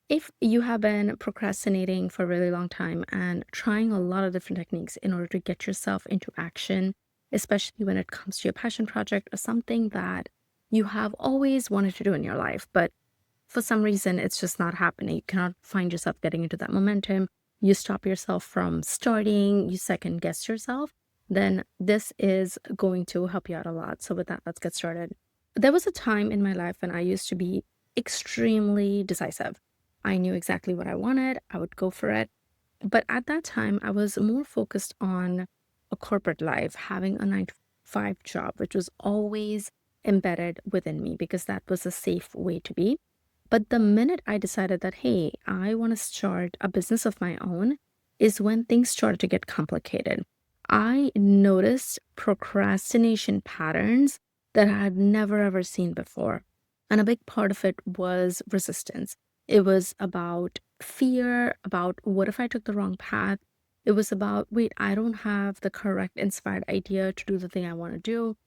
If you have been procrastinating for a really long time and trying a lot of different techniques in order to get yourself into action, especially when it comes to your passion project or something that you have always wanted to do in your life, but for some reason it's just not happening. You cannot find yourself getting into that momentum. You stop yourself from starting, you second guess yourself, then this is going to help you out a lot. So, with that, let's get started. There was a time in my life when I used to be extremely decisive. I knew exactly what I wanted, I would go for it. But at that time, I was more focused on a corporate life, having a 9 to 5 job, which was always embedded within me because that was a safe way to be. But the minute I decided that, hey, I want to start a business of my own, is when things started to get complicated. I noticed procrastination patterns that I had never ever seen before. And a big part of it was resistance. It was about fear, about what if I took the wrong path? It was about, wait, I don't have the correct inspired idea to do the thing I want to do.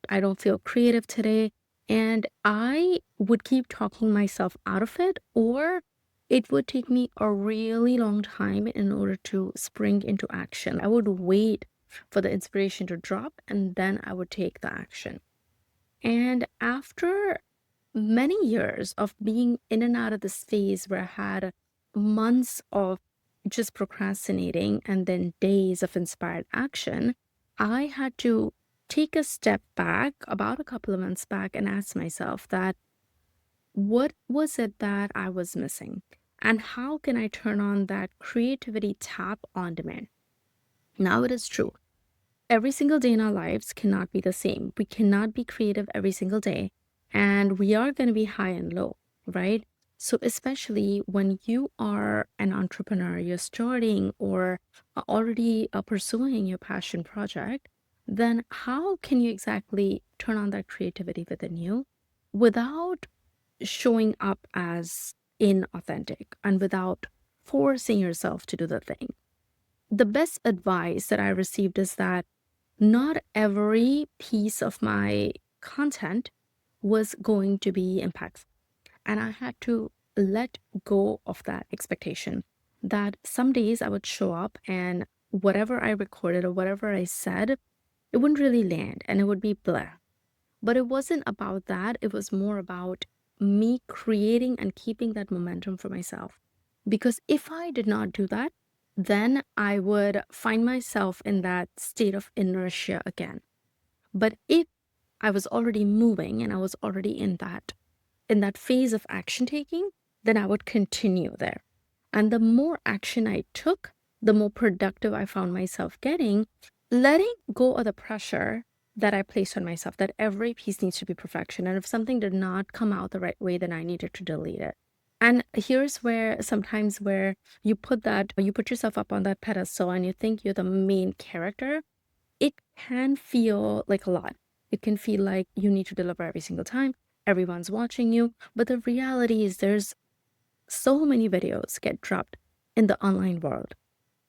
I don't feel creative today. And I would keep talking myself out of it, or it would take me a really long time in order to spring into action. I would wait for the inspiration to drop and then I would take the action. And after many years of being in and out of this phase where I had months of just procrastinating and then days of inspired action, I had to take a step back about a couple of months back and ask myself that what was it that I was missing? And how can I turn on that creativity tap on demand? Now it is true. Every single day in our lives cannot be the same. We cannot be creative every single day, and we are going to be high and low, right? So, especially when you are an entrepreneur, you're starting or already pursuing your passion project, then how can you exactly turn on that creativity within you without showing up as inauthentic and without forcing yourself to do the thing? The best advice that I received is that not every piece of my content was going to be impactful. And I had to let go of that expectation that some days I would show up and whatever I recorded or whatever I said, it wouldn't really land and it would be blah. But it wasn't about that. It was more about me creating and keeping that momentum for myself. Because if I did not do that, then I would find myself in that state of inertia again. But if I was already moving and I was already in that phase of action taking, then I would continue there. And the more action I took, the more productive I found myself getting, letting go of the pressure that I placed on myself that every piece needs to be perfection. And if something did not come out the right way, then I needed to delete it. And here's where sometimes where you put yourself up on that pedestal and you think you're the main character, it can feel like a lot. It can feel like you need to deliver every single time. Everyone's watching you. But the reality is there's so many videos get dropped in the online world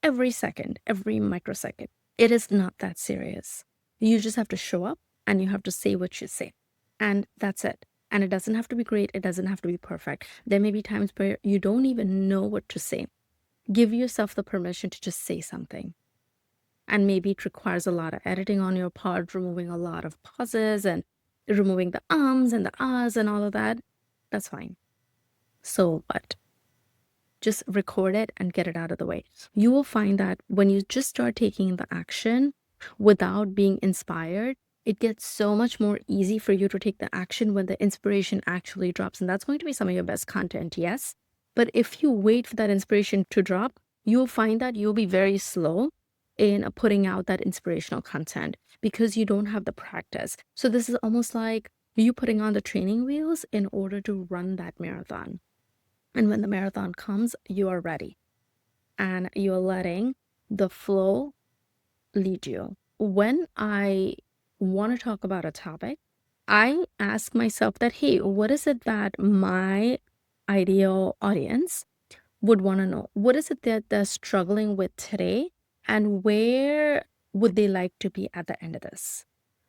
every second, every microsecond. It is not that serious. You just have to show up and you have to say what you say. And that's it. And it doesn't have to be great. It doesn't have to be perfect. There may be times where you don't even know what to say. Give yourself the permission to just say something. And maybe it requires a lot of editing on your part, removing a lot of pauses and removing the ums and the ahs and all of that. That's fine. So what? Just record it and get it out of the way. You will find that when you just start taking the action without being inspired, it gets so much more easy for you to take the action when the inspiration actually drops. And that's going to be some of your best content, yes. But if you wait for that inspiration to drop, you'll find that you'll be very slow in putting out that inspirational content because you don't have the practice. So this is almost like you putting on the training wheels in order to run that marathon. And when the marathon comes, you are ready and you're letting the flow lead you. When I want to talk about a topic, I ask myself that, hey, what is it that my ideal audience would want to know? What is it that they're struggling with today? And where would they like to be at the end of this?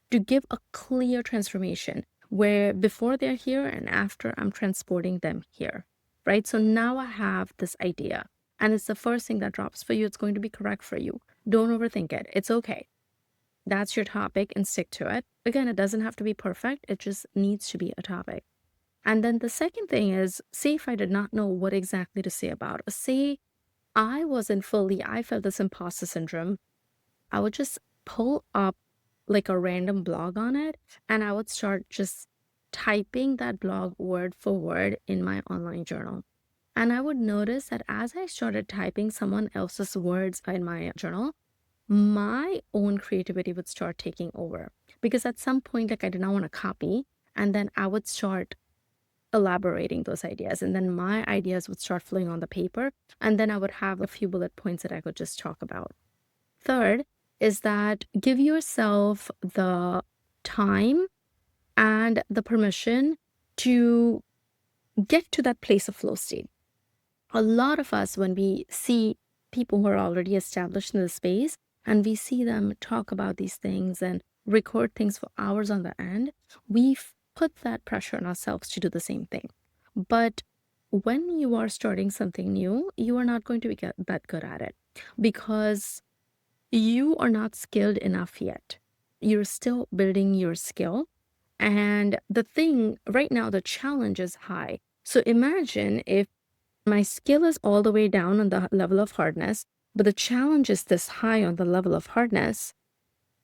To give a clear transformation where before they're here and after I'm transporting them here. right? So now I have this idea, and it's the first thing that drops for you. It's going to be correct for you. Don't overthink it. It's okay. That's your topic and stick to it. Again, it doesn't have to be perfect, it just needs to be a topic. And then the second thing is, say if I did not know what exactly to say about, say I felt this imposter syndrome, I would just pull up like a random blog on it, and I would start just typing that blog word for word in my online journal. And I would notice that as I started typing someone else's words in my journal, my own creativity would start taking over. Because at some point, like I did not want to copy, and then I would start elaborating those ideas, and then my ideas would start flowing on the paper, and then I would have a few bullet points that I could just talk about. Third is that give yourself the time and the permission to get to that place of flow state. A lot of us, when we see people who are already established in the space and we see them talk about these things and record things for hours on the end, we put that pressure on ourselves to do the same thing. But when you are starting something new, you are not going to be that good at it because you are not skilled enough yet. You're still building your skill. And the thing right now, the challenge is high. So imagine if my skill is all the way down on the level of hardness, but the challenge is this high on the level of hardness.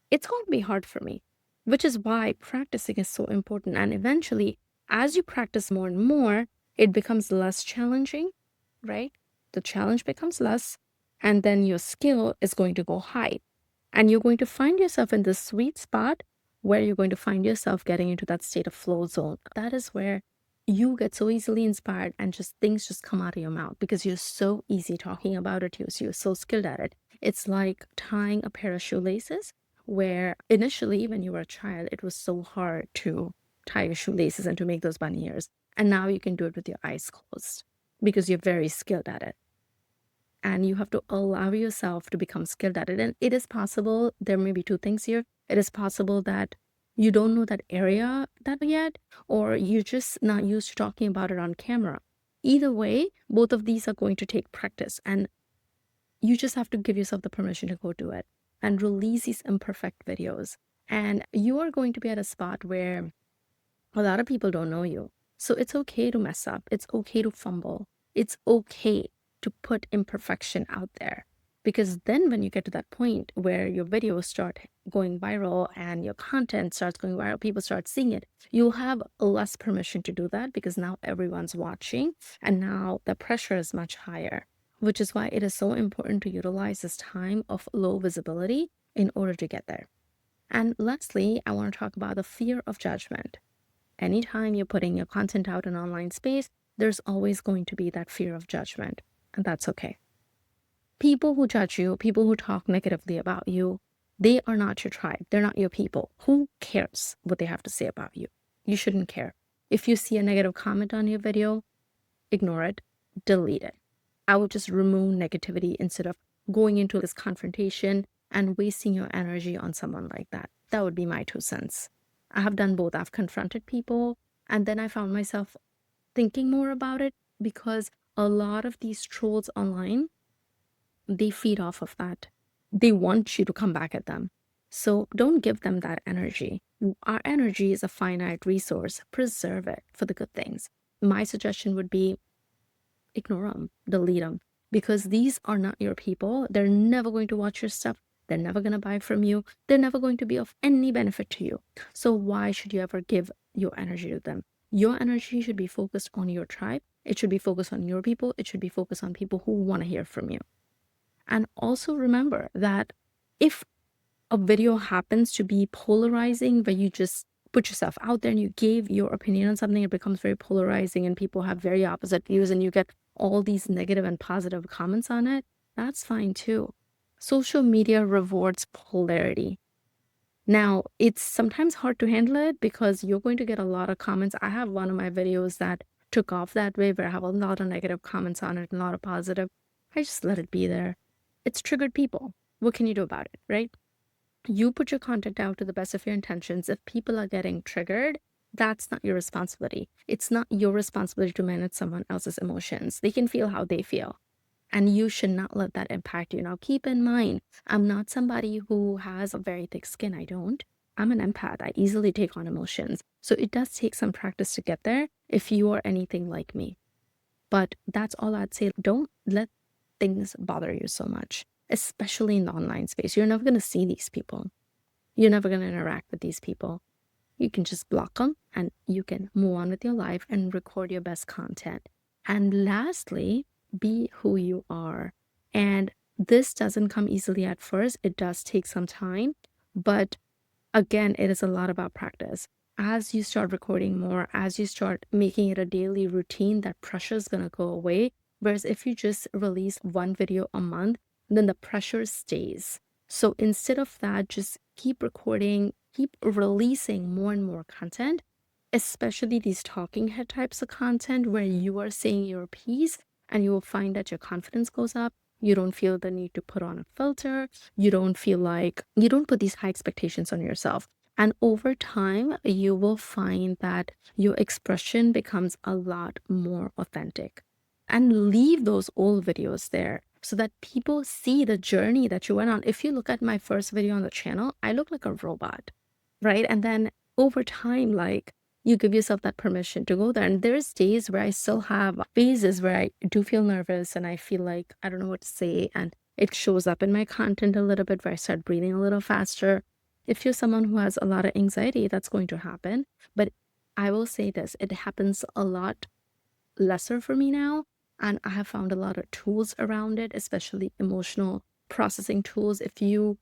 It's going to be hard for me, which is why practicing is so important. And eventually, as you practice more and more, it becomes less challenging, right? The challenge becomes less, and then your skill is going to go high. And you're going to find yourself in this sweet spot where you're going to find yourself getting into that state of flow zone. That is where you get so easily inspired and just things just come out of your mouth because you're so easy talking about it. You're so skilled at it. It's like tying a pair of shoelaces, where initially when you were a child, it was so hard to tie your shoelaces and to make those bunny ears. And now you can do it with your eyes closed because you're very skilled at it. And you have to allow yourself to become skilled at it. And it is possible, there may be two things here. It is possible that you don't know that area that yet, or you're just not used to talking about it on camera. Either way, both of these are going to take practice, and you just have to give yourself the permission to go do it and release these imperfect videos. And you are going to be at a spot where a lot of people don't know you. So it's okay to mess up. It's okay to fumble. It's okay to put imperfection out there. Because then when you get to that point where your videos start going viral and your content starts going viral, people start seeing it, you'll have less permission to do that because now everyone's watching and now the pressure is much higher, which is why it is so important to utilize this time of low visibility in order to get there. And lastly, I want to talk about the fear of judgment. Anytime you're putting your content out in online space, there's always going to be that fear of judgment, and that's okay. People who judge you, people who talk negatively about you, they are not your tribe. They're not your people. Who cares what they have to say about you? You shouldn't care. If you see a negative comment on your video, ignore it, delete it. I would just remove negativity instead of going into this confrontation and wasting your energy on someone like that. That would be my 2 cents. I have done both. I've confronted people, and then I found myself thinking more about it because a lot of these trolls online, they feed off of that. They want you to come back at them. So don't give them that energy. Our energy is a finite resource. Preserve it for the good things. My suggestion would be ignore them, delete them, because these are not your people. They're never going to watch your stuff. They're never going to buy from you. They're never going to be of any benefit to you. So why should you ever give your energy to them? Your energy should be focused on your tribe. It should be focused on your people. It should be focused on people who want to hear from you. And also remember that if a video happens to be polarizing, where you just put yourself out there and you gave your opinion on something, it becomes very polarizing and people have very opposite views and you get all these negative and positive comments on it, that's fine too. Social media rewards polarity. Now, it's sometimes hard to handle it because you're going to get a lot of comments. I have one of my videos that took off that way where I have a lot of negative comments on it and a lot of positive. I just let it be there. It's triggered people. What can you do about it, right? You put your content out to the best of your intentions. If people are getting triggered, That's not your responsibility. It's not your responsibility to manage someone else's emotions. They can feel how they feel. And you should not let that impact you. Now, keep in mind, I'm not somebody who has a very thick skin. I don't. I'm an empath. I easily take on emotions. So it does take some practice to get there if you are anything like me. But that's all I'd say. Don't let things bother you so much, especially in the online space. You're never going to see these people. You're never going to interact with these people. You can just block them and you can move on with your life and record your best content. And lastly, be who you are. And this doesn't come easily at first. It does take some time, but again, it is a lot about practice. As you start recording more, as you start making it a daily routine, that pressure is going to go away. Whereas if you just release one video a month, then the pressure stays. So instead of that, just keep recording, keep releasing more and more content, especially these talking head types of content where you are saying your piece and you will find that your confidence goes up. You don't feel the need to put on a filter. You don't feel like you don't put these high expectations on yourself. And over time, you will find that your expression becomes a lot more authentic. And leave those old videos there so that people see the journey that you went on. If you look at my first video on the channel, I look like a robot, right? And then over time, like, you give yourself that permission to go there. And there's days where I still have phases where I do feel nervous and I feel like I don't know what to say. And it shows up in my content a little bit where I start breathing a little faster. If you're someone who has a lot of anxiety, that's going to happen. But I will say this, it happens a lot lesser for me now. And I have found a lot of tools around it, especially emotional processing tools.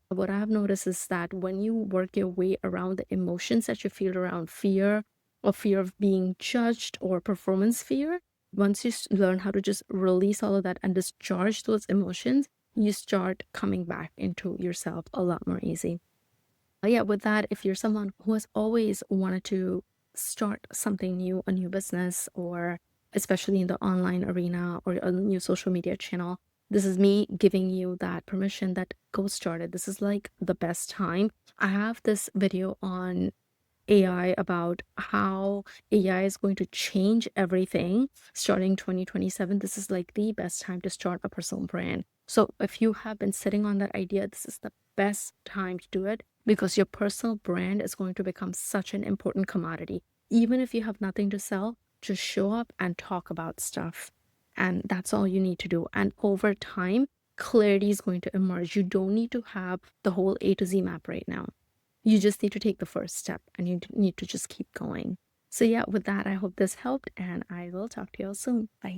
What I have noticed is that when you work your way around the emotions that you feel around fear or fear of being judged or performance fear, once you learn how to just release all of that and discharge those emotions, you start coming back into yourself a lot more easy. Yeah, with that, if you're someone who has always wanted to start something new, a new business, or especially in the online arena or a new social media channel, this is me giving you that permission that go start it. This is like the best time. I have this video on AI about how AI is going to change everything starting 2027. This is like the best time to start a personal brand. So if you have been sitting on that idea, this is the best time to do it because your personal brand is going to become such an important commodity. Even if you have nothing to sell, just show up and talk about stuff. And that's all you need to do. And over time, clarity is going to emerge. You don't need to have the whole A to Z map right now. You just need to take the first step and you need to just keep going. So, yeah, with that, I hope this helped and I will talk to you all soon. Bye.